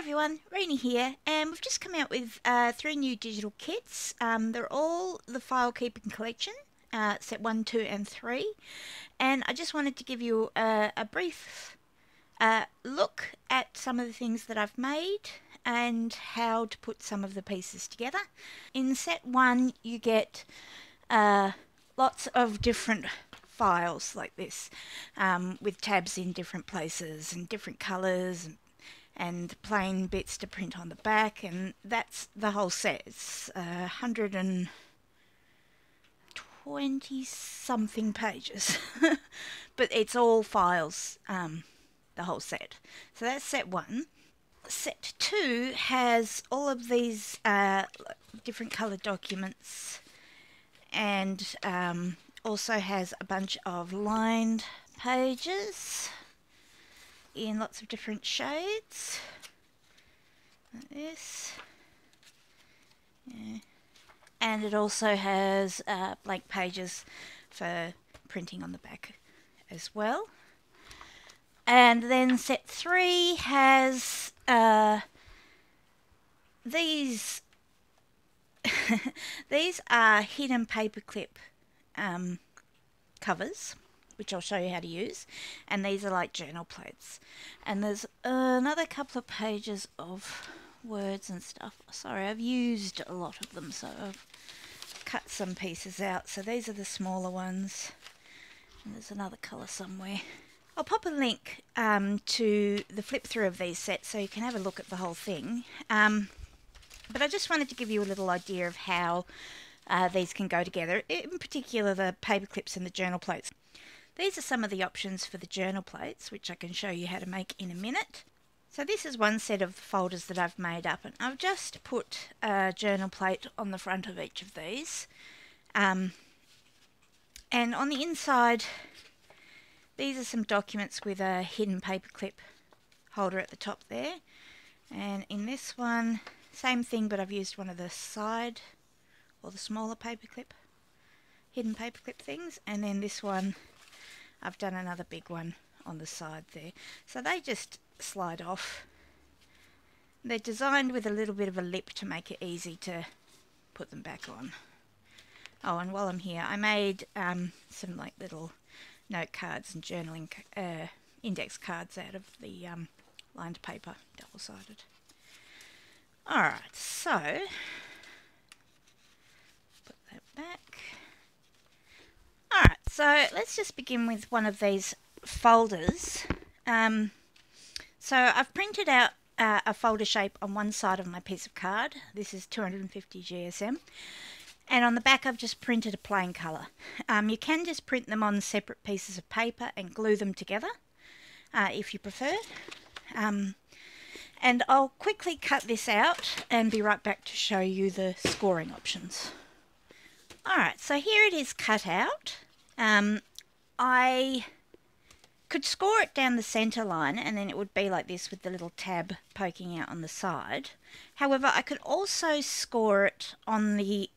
everyone, Renee here, and we've just come out with 3 new digital kits. They're all the file keeping collection, set 1, 2 and 3, and I just wanted to give you a brief look at some of the things that I've made and how to put some of the pieces together. In set 1 you get lots of different files like this, with tabs in different places and different colours and plain bits to print on the back, and that's the whole set. It's 120 something pages but it's all files, the whole set. So that's set 1. Set 2 has all of these different coloured documents, and also has a bunch of lined pages in lots of different shades, like this, yeah. And it also has blank pages for printing on the back as well. And then set 3 has these these are hidden paperclip covers, which I'll show you how to use, and these are like journal plates. And there's another couple of pages of words and stuff. Sorry, I've used a lot of them, so I've cut some pieces out. So these are the smaller ones, and there's another colour somewhere. I'll pop a link to the flip through of these sets so you can have a look at the whole thing. But I just wanted to give you a little idea of how these can go together, in particular the paper clips and the journal plates. These are some of the options for the journal plates, which I can show you how to make in a minute. So this is one set of folders that I've made up, and I've just put a journal plate on the front of each of these. And on the inside, these are some documents with a hidden paperclip holder at the top there. And in this one, same thing, but I've used one of the side or the smaller hidden paperclip things. And then this one, I've done another big one on the side there. So they just slide off. They're designed with a little bit of a lip to make it easy to put them back on. Oh, and while I'm here, I made some like little note cards and journaling index cards out of the lined paper, double-sided. Alright, so put that back. Alright, so let's just begin with one of these folders. So I've printed out a folder shape on one side of my piece of card. This is 250 GSM. And on the back I've just printed a plain colour. You can just print them on separate pieces of paper and glue them together if you prefer. And I'll quickly cut this out and be right back to show you the scoring options. Alright, so here it is cut out. I could score it down the centre line and then it would be like this with the little tab poking out on the side. However, I could also score it on the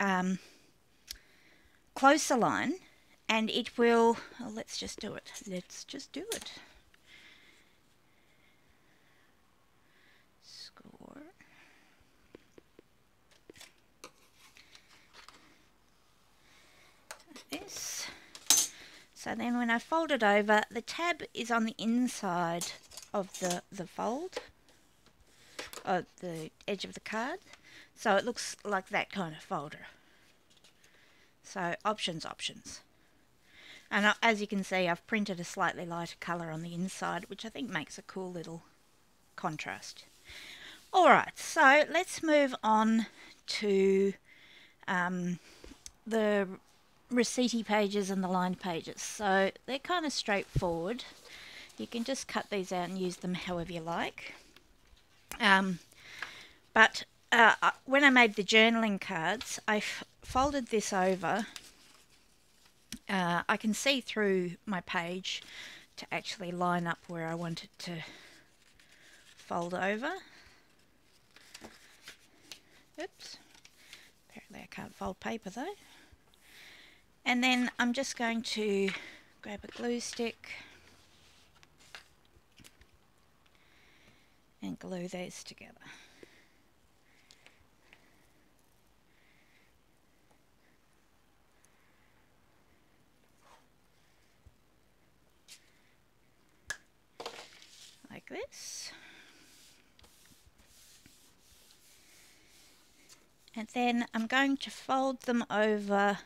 closer line, and it will, oh, let's just do it. Score. Like this. So then when I fold it over, the tab is on the inside of the fold, the edge of the card, so it looks like that kind of folder. So options. And as you can see, I've printed a slightly lighter colour on the inside, which I think makes a cool little contrast. Alright, so let's move on to the receipty pages and the lined pages. So they're kind of straightforward. You can just cut these out and use them however you like. But when I made the journaling cards, I folded this over. I can see through my page to actually line up where I want it to fold over. Oops. Apparently I can't fold paper though. And then I'm just going to grab a glue stick and glue these together. Like this. And then I'm going to fold them over.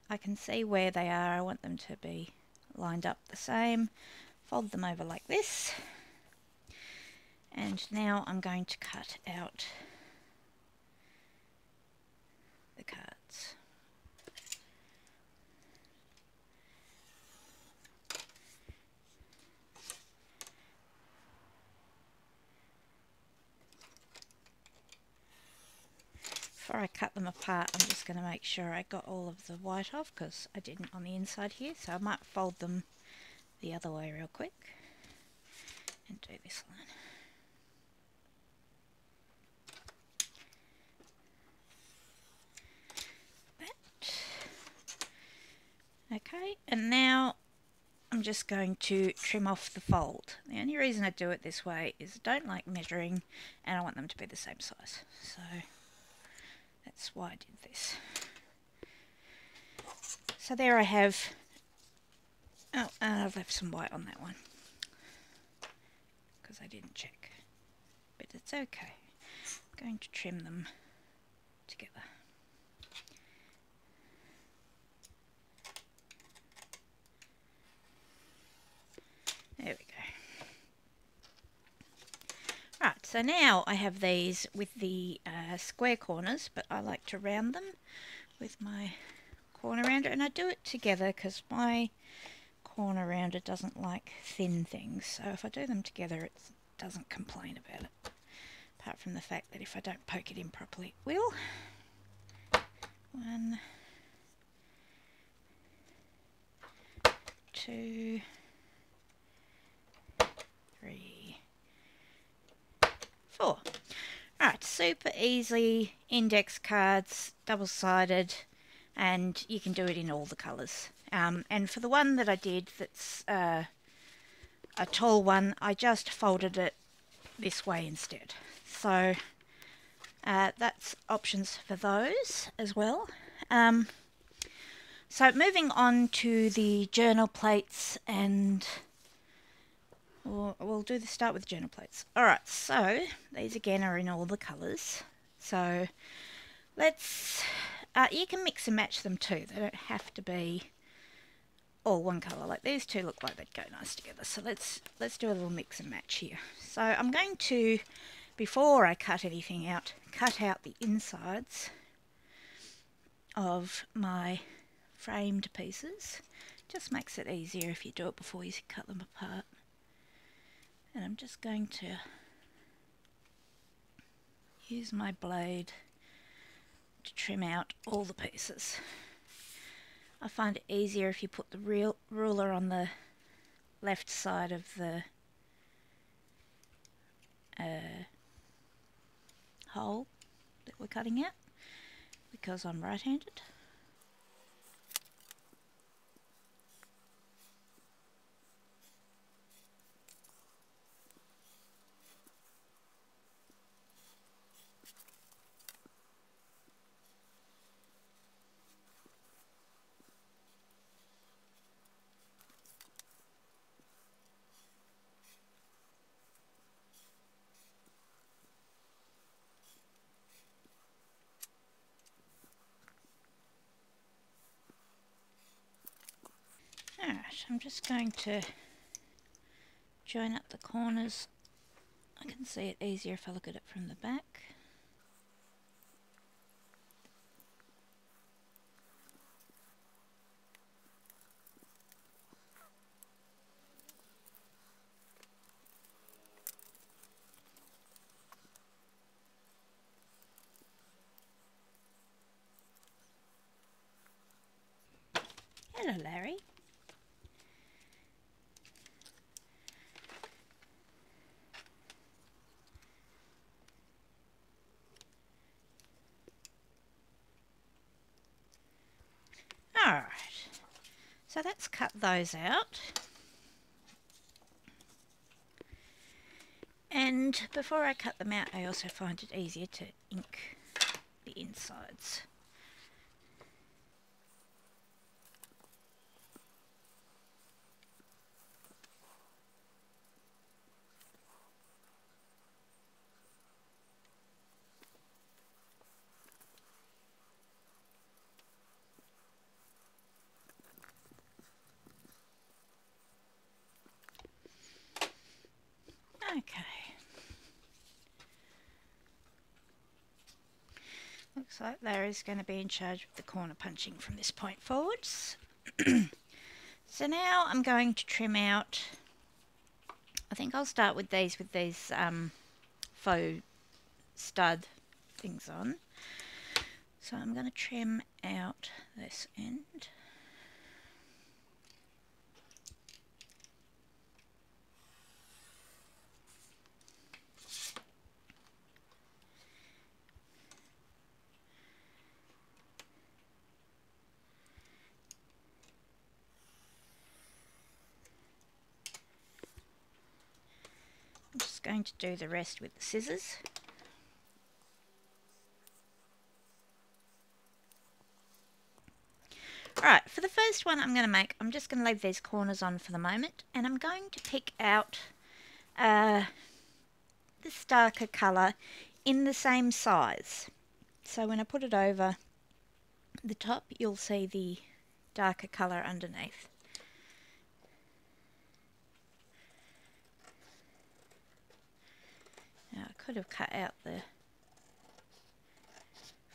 I can see where they are. I want them to be lined up the same. Fold them over like this. And now I'm going to cut out the cards. Before I cut them apart, I'm just going to make sure I got all of the white off, because I didn't on the inside here, so I might fold them the other way real quick and do this line. Okay, and now I'm just going to trim off the fold. The only reason I do it this way is I don't like measuring and I want them to be the same size. So that's why I did this. So there I have, oh, and I've left some white on that one because I didn't check, but it's okay. I'm going to trim them together. There we go. Right, so now I have these with the square corners, but I like to round them with my corner rounder, and I do it together because my corner rounder doesn't like thin things, so if I do them together it doesn't complain about it, apart from the fact that if I don't poke it in properly it will. 1, 2, 3, 4. Right, super easy index cards, double-sided, and you can do it in all the colours. And for the one that I did that's a tall one, I just folded it this way instead. So that's options for those as well. So moving on to the journal plates, and we'll do the start with journal plates. Alright, so these again are in all the colours. So let's, you can mix and match them too. They don't have to be all one colour. Like these two look like they'd go nice together. So let's do a little mix and match here. So I'm going to, before I cut anything out, cut out the insides of my framed pieces. Just makes it easier if you do it before you cut them apart. And I'm just going to use my blade to trim out all the pieces. I find it easier if you put the ruler on the left side of the hole that we're cutting out, because I'm right-handed. Alright, I'm just going to join up the corners. I can see it easier if I look at it from the back. Hello, Larry. Alright, so let's cut those out. And before I cut them out, I also find it easier to ink the insides. Okay. Looks like Larry's going to be in charge of the corner punching from this point forwards. So now I'm going to trim out, I think I'll start with these faux stud things on. So I'm going to trim out this end. I'm just going to do the rest with the scissors. Alright, for the first one I'm just going to leave these corners on for the moment, and I'm going to pick out this darker colour in the same size. So when I put it over the top, you'll see the darker colour underneath. Now I could have cut out the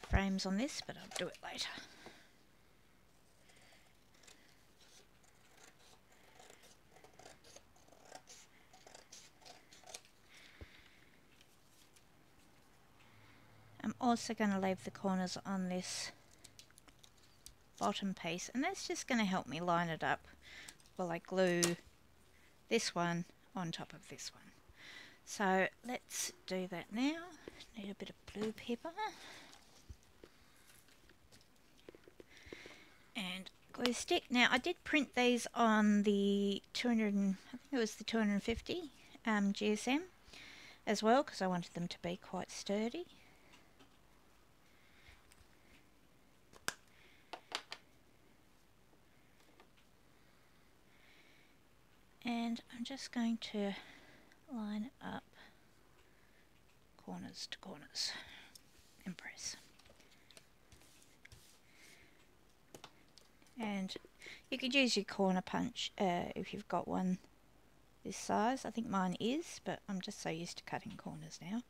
frames on this, but I'll do it later. I'm also going to leave the corners on this bottom piece, and that's just going to help me line it up while I glue this one on top of this one. So let's do that now. Need a bit of blue paper and glue stick. Now I did print these on the 200, I think it was the 250 GSM as well, because I wanted them to be quite sturdy. And I'm just going to line it up corners to corners and press. And you could use your corner punch if you've got one this size. I think mine is, but I'm just so used to cutting corners now.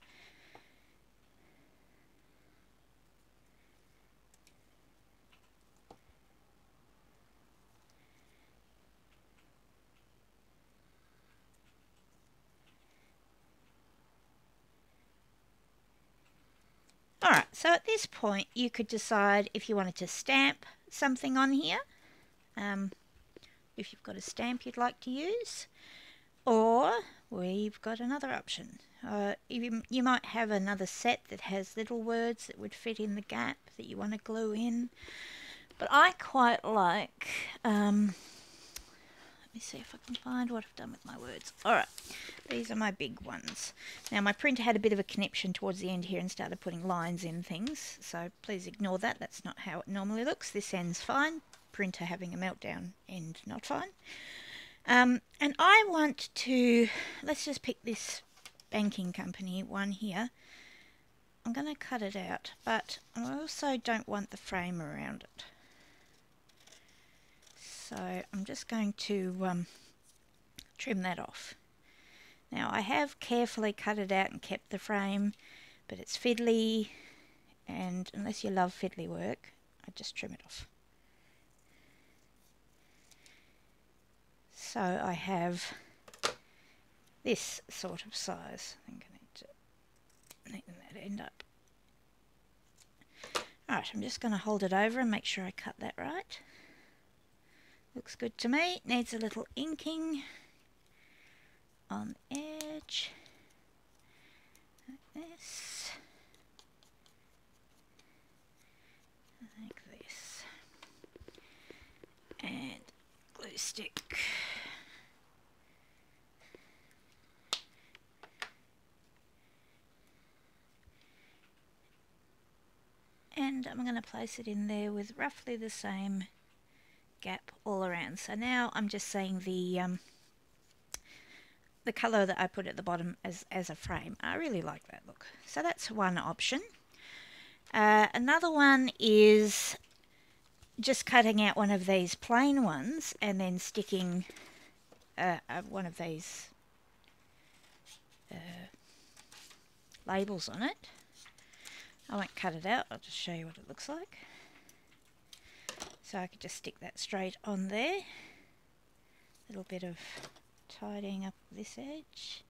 Alright, so at this point you could decide if you wanted to stamp something on here, if you've got a stamp you'd like to use, or we've got another option. You might have another set that has little words that would fit in the gap that you want to glue in, but I quite like, let me see if I can find what I've done with my words. Alright, these are my big ones. Now my printer had a bit of a conniption towards the end here and started putting lines in things, so please ignore that. That's not how it normally looks. This end's fine. Printer having a meltdown, end not fine. And I want to, let's just pick this banking company one here. I'm going to cut it out, but I also don't want the frame around it. So I'm just going to trim that off. Now I have carefully cut it out and kept the frame, but it's fiddly, and unless you love fiddly work, I just trim it off. So I have this sort of size. I think I need to neaten that end up. Alright, I'm just going to hold it over and make sure I cut that right. Looks good to me. Needs a little inking on the edge, like this, like this, and glue stick. and I'm going to place it in there with roughly the same gap all around. So now I'm just saying the colour that I put at the bottom as a frame. I really like that look. So that's one option. Another one is just cutting out one of these plain ones and then sticking one of these labels on it. I won't cut it out, I'll just show you what it looks like. So I could just stick that straight on there. A little bit of tidying up this edge.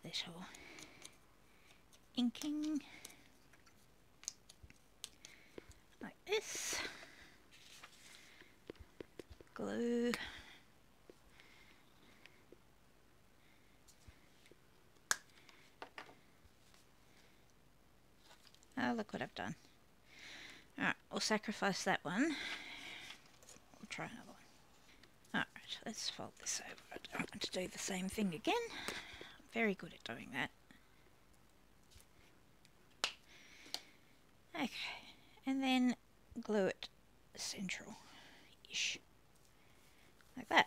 Little inking. Like this. Glue. Oh, look what I've done. Alright, we'll sacrifice that one. We'll try another one. Alright, let's fold this over. I don't want to do the same thing again. I'm very good at doing that. Okay, and then glue it central-ish. Like that.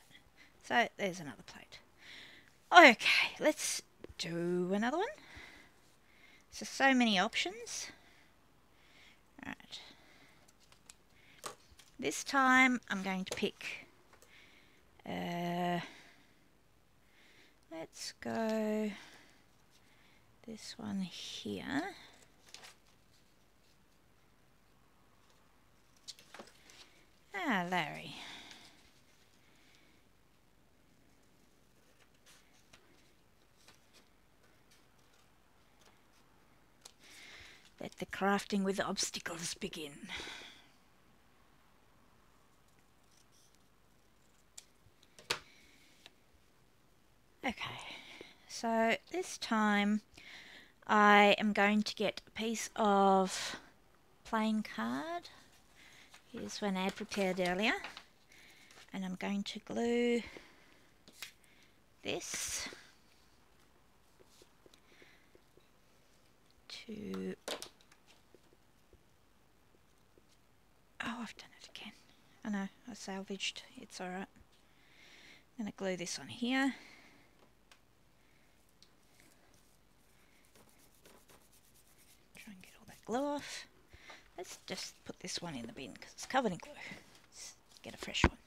So there's another plate. Okay, let's do another one. So many options. Right. This time I'm going to pick, let's go this one here. Ah, Larry. Let the crafting with obstacles begin. Okay, so this time I am going to get a piece of plain card. Here's one I had prepared earlier. And I'm going to glue this to... Oh, I've done it again. I know, I salvaged. It's alright. I'm going to glue this on here. Try and get all that glue off. Let's just put this one in the bin because it's covered in glue. Let's get a fresh one.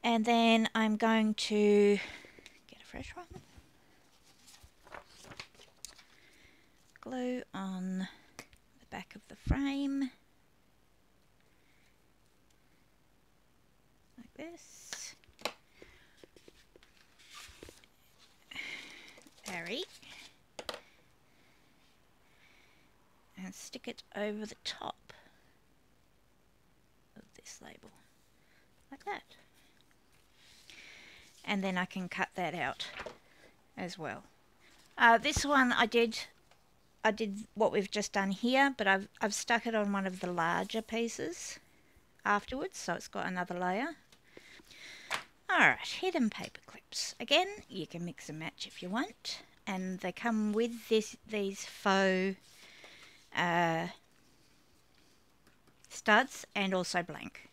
And then I'm going to get a fresh one. Glue on the back of the frame. Like this. Barry. And stick it over the top of this label. Like that. And then I can cut that out as well. This one I did what we've just done here, but I've stuck it on one of the larger pieces afterwards, so it's got another layer. Alright, hidden paper clips. Again, you can mix and match if you want, and they come with these faux studs and also blank.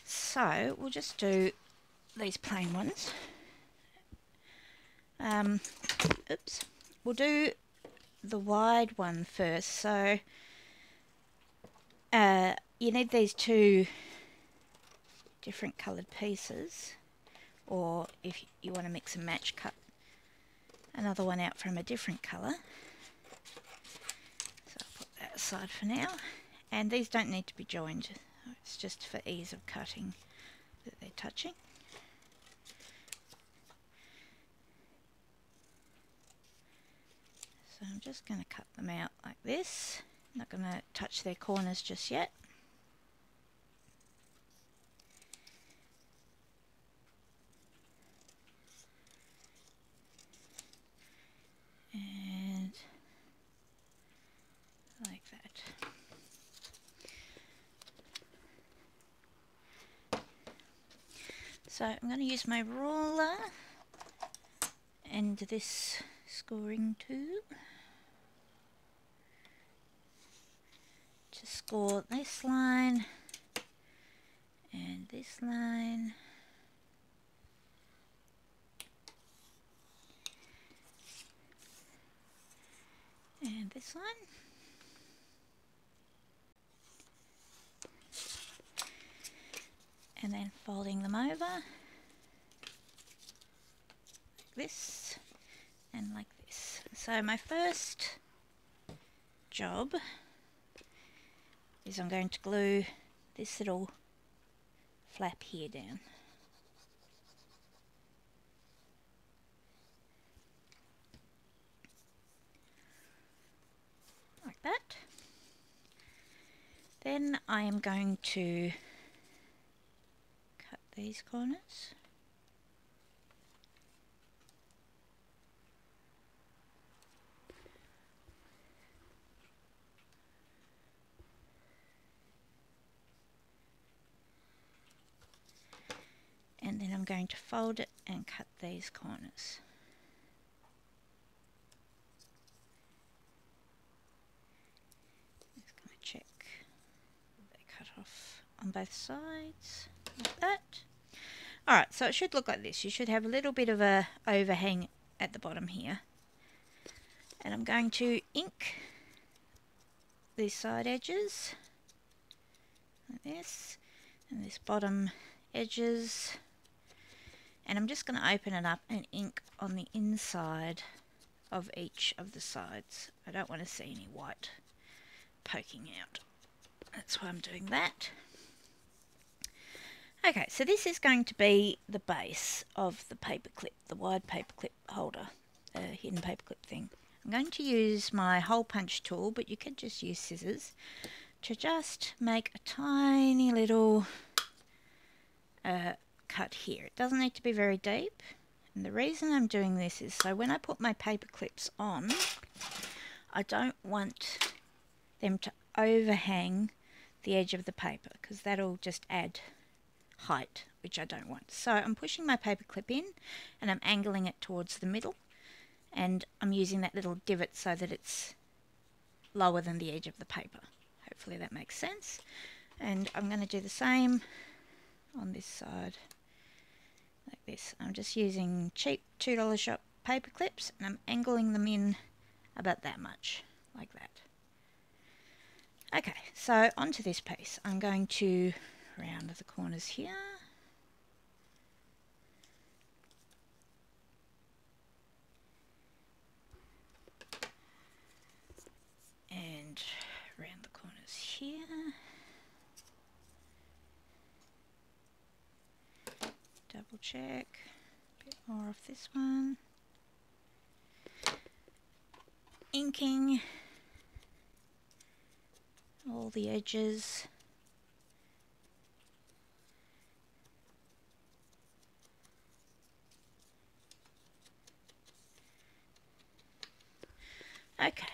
So we'll just do these plain ones. Oops. We'll do the wide one first. So you need these two different coloured pieces, or if you want to mix and match, cut another one out from a different colour. So I'll put that aside for now. And these don't need to be joined. It's just for ease of cutting that they're touching. So I'm just going to cut them out like this. Not going to touch their corners just yet. And like that. So I'm going to use my ruler and this scoring tool. for this line and this line. And this one. And then folding them over like this and like this. So my first job is I'm going to glue this little flap here down. Like that. Then I am going to cut these corners. And then I'm going to fold it and cut these corners. Just going to check they cut off on both sides like that. Alright, so it should look like this. You should have a little bit of a overhang at the bottom here. And I'm going to ink these side edges like this, and this bottom edges, and I'm just going to open it up and ink on the inside of each of the sides. I don't want to see any white poking out. That's why I'm doing that. Okay, so this is going to be the base of the paperclip, the wide paperclip holder, hidden paperclip thing. I'm going to use my hole punch tool, but you could just use scissors, to just make a tiny little cut here. It doesn't need to be very deep, and the reason I'm doing this is so when I put my paper clips on, I don't want them to overhang the edge of the paper, because that'll just add height, which I don't want. So I'm pushing my paper clip in and I'm angling it towards the middle, and I'm using that little divot so that it's lower than the edge of the paper. Hopefully that makes sense. And I'm going to do the same on this side like this. I'm just using cheap $2 shop paper clips, and I'm angling them in about that much, like that. Okay, so onto this piece. I'm going to round the corners here. And round the corners here. Double check, a bit more of this one. Inking all the edges. Okay.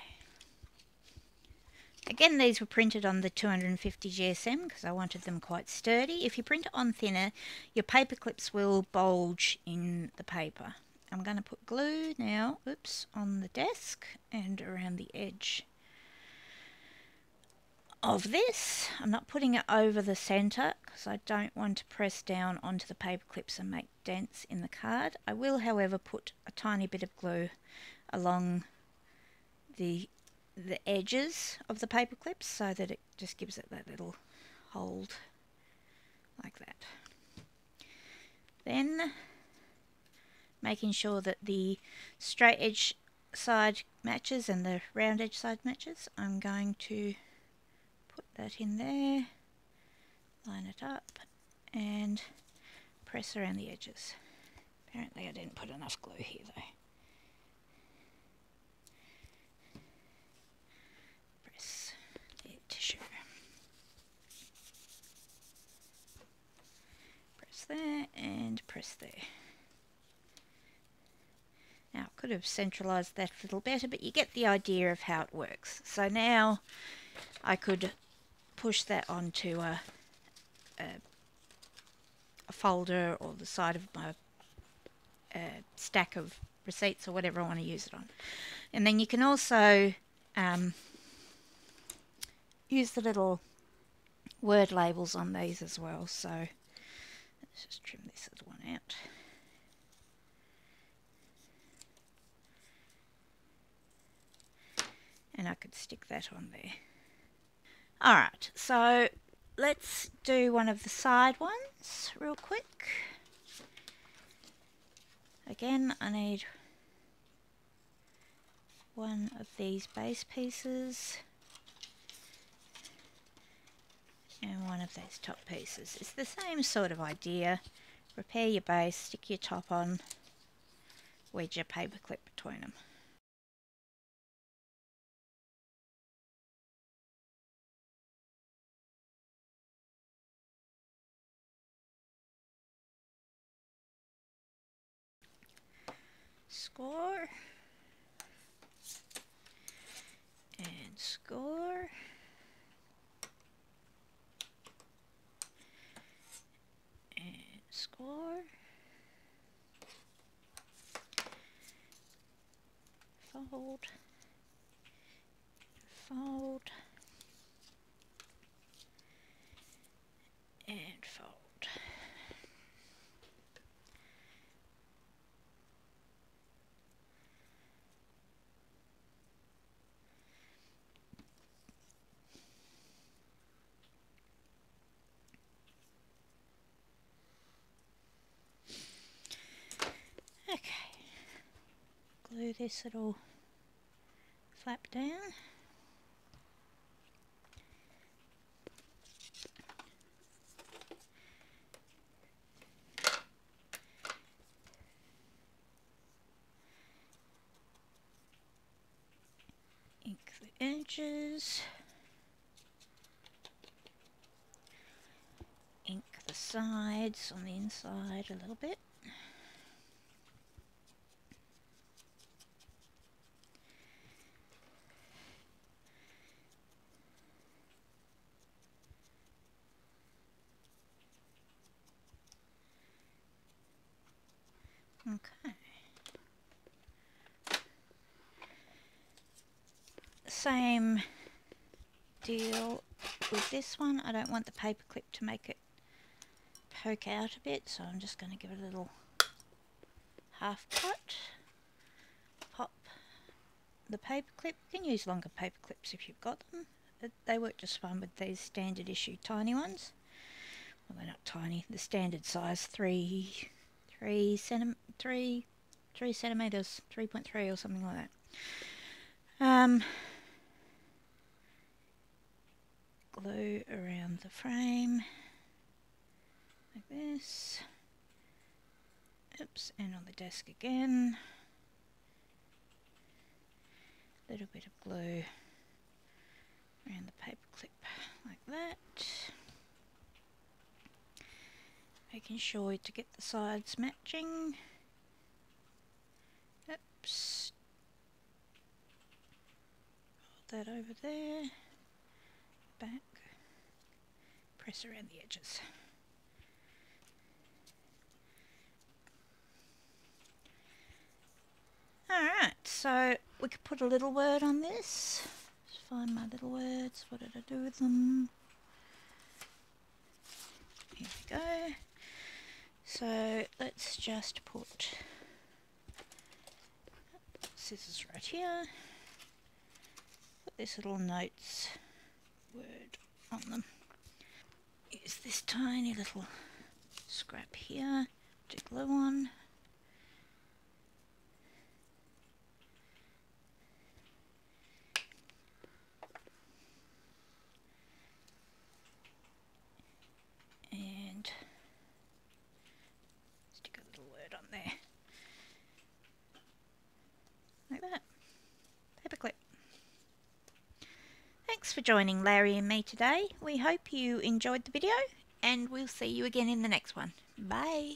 Again, these were printed on the 250 GSM because I wanted them quite sturdy. If you print it on thinner, your paper clips will bulge in the paper. I'm going to put glue now, oops, on the desk and around the edge of this. I'm not putting it over the center because I don't want to press down onto the paper clips and make dents in the card. I will, however, put a tiny bit of glue along the edges of the paper clips so that it just gives it that little hold like that. Then making sure that the straight edge side matches and the round edge side matches, I'm going to put that in there, line it up and press around the edges. Apparently I didn't put enough glue here though. Press the tissue. Press there and press there. Now I could have centralised that a little better, but you get the idea of how it works. So now I could push that onto a folder or the side of my stack of receipts or whatever I want to use it on. And then you can also use the little word labels on these as well. So let's just trim this little one out. And I could stick that on there. Alright, so let's do one of the side ones real quick. Again, I need one of these base pieces and one of those top pieces. It's the same sort of idea. Prepare your base, stick your top on, wedge your paper clip between them. Score and score. And score. Fold. Fold. And fold. Okay. Glue this little flap down. Ink the edges. Ink the sides on the inside a little bit. Okay. Same deal with this one. I don't want the paper clip to make it poke out a bit, so I'm just going to give it a little half cut. Pop the paper clip. You can use longer paper clips if you've got them. They work just fine with these standard issue tiny ones. Well, they're not tiny. The standard size 3 centimeters, 3.3 or something like that. Glue around the frame like this. Oops, and on the desk again. A little bit of glue around the paper clip like that. Making sure to get the sides matching. Oops. Hold that over there. Back. Press around the edges. Alright, so we could put a little word on this. Just find my little words. What did I do with them? Here we go. So let's just put scissors right here. Put this little notes word on them. Use this tiny little scrap here to glue on. And stick a little word on there. Like that. Paperclip. Thanks for joining Larry and me today. We hope you enjoyed the video and we'll see you again in the next one. Bye.